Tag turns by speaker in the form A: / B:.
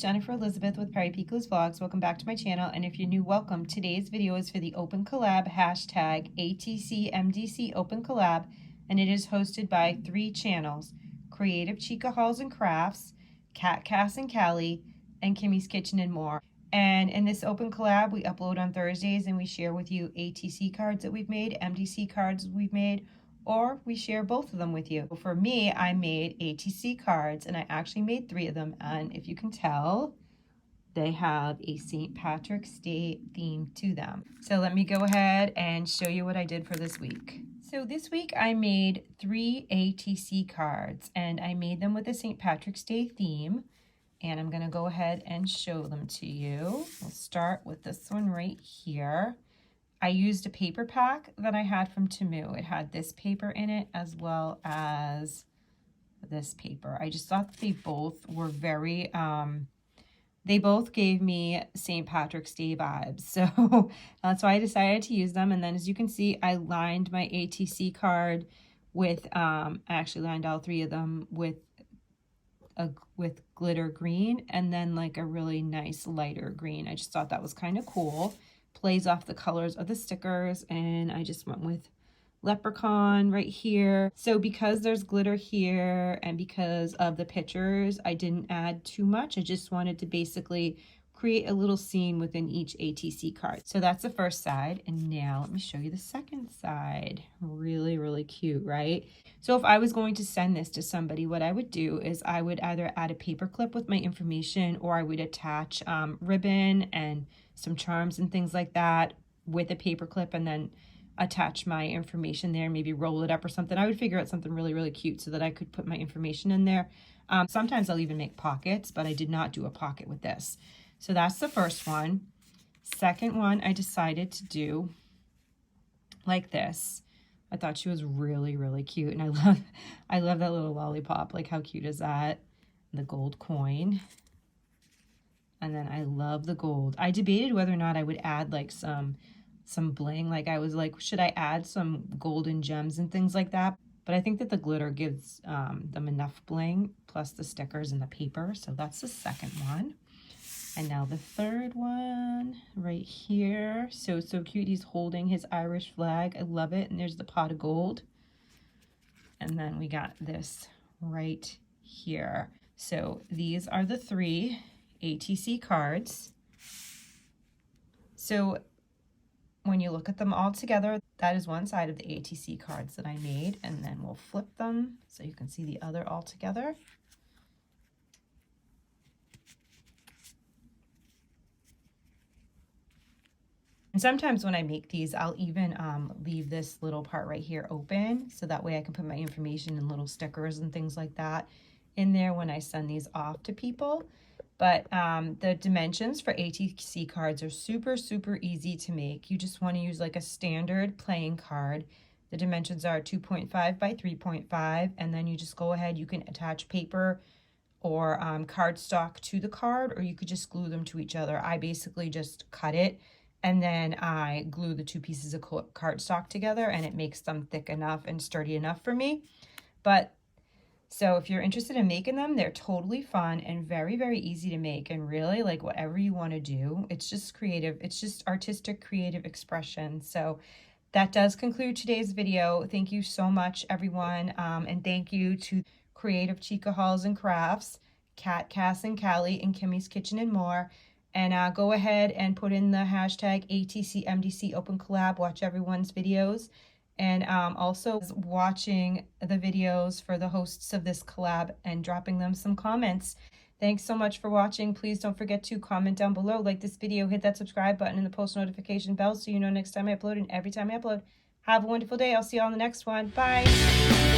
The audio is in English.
A: Jennifer Elizabeth with Perry Pico's Vlogs. Welcome back to my channel, and if you're new, welcome. Today's video is for the Open Collab, hashtag ATCMDC Open Collab, and it is hosted by 3 channels: Creative Chica Hauls and Crafts, Cat Cass and Callie, and Kimmy's Kitchen and More. And in this Open Collab, we upload on Thursdays and we share with you ATC cards that we've made, MDC cards we've made, or we share both of them with you. For me, I made ATC cards, and I actually made 3 of them, and if you can tell, they have a St. Patrick's Day theme to them. So let me go ahead and show you what I did for this week. So this week I made 3 ATC cards, and I made them with a St. Patrick's Day theme, and I'm gonna go ahead and show them to you. We'll start with this one right here. I used a paper pack that I had from Temu. It had this paper in it as well as this paper. I just thought they both were very, they both gave me St. Patrick's Day vibes. So that's why I decided to use them. And then as you can see, I lined my ATC card with, I actually lined all 3 of them with glitter green and then like a really nice lighter green. I just thought that was kind of cool. Plays off the colors of the stickers, and I just went with leprechaun right here. So because there's glitter here and because of the pictures, I didn't add too much. I just wanted to basically create a little scene within each ATC card. So that's the first side, and now let me show you the second side. Really, really cute, right? So if I was going to send this to somebody, what I would do is I would either add a paper clip with my information, or I would attach ribbon and some charms and things like that with a paper clip, and then attach my information there, maybe roll it up or something. I would figure out something really, really cute so that I could put my information in there. Sometimes I'll even make pockets, but I did not do a pocket with this. So that's the first one. Second one, I decided to do like this. I thought she was really, really cute, and I love that little lollipop. Like, how cute is that? The gold coin. And then I love the gold. I debated whether or not I would add like some bling. Like, I was like, should I add some golden gems and things like that? But I think that the glitter gives them enough bling, plus the stickers and the paper. So that's the second one. And now the third one right here. So cute. He's holding his Irish flag. I love it. And there's the pot of gold. And then we got this right here. So these are the 3 ATC cards. So when you look at them all together, that is one side of the ATC cards that I made, and then we'll flip them so you can see the other all together. And sometimes when I make these, I'll even leave this little part right here open, so that way I can put my information and little stickers and things like that in there when I send these off to people. But the dimensions for ATC cards are super, super easy to make. You just want to use like a standard playing card. The dimensions are 2.5 by 3.5, and then you just go ahead. You can attach paper or cardstock to the card, or you could just glue them to each other. I basically just cut it, and then I glue the 2 pieces of cardstock together, and it makes them thick enough and sturdy enough for me. But so if you're interested in making them, they're totally fun and very, very easy to make, and really like whatever you want to do. It's just creative. It's just artistic, creative expression. So that does conclude today's video. Thank you so much, everyone. And thank you to Creative Chica Hauls and Crafts, Cat Cass and Callie, and Kimmy's Kitchen and More. And go ahead and put in the hashtag ATCMDC Open Collab. Watch everyone's videos. And also watching the videos for the hosts of this collab and dropping them some comments. Thanks so much for watching. Please don't forget to comment down below, like this video, hit that subscribe button and the post notification bell so you know next time I upload and every time I upload. Have a wonderful day. I'll see you on the next one. Bye.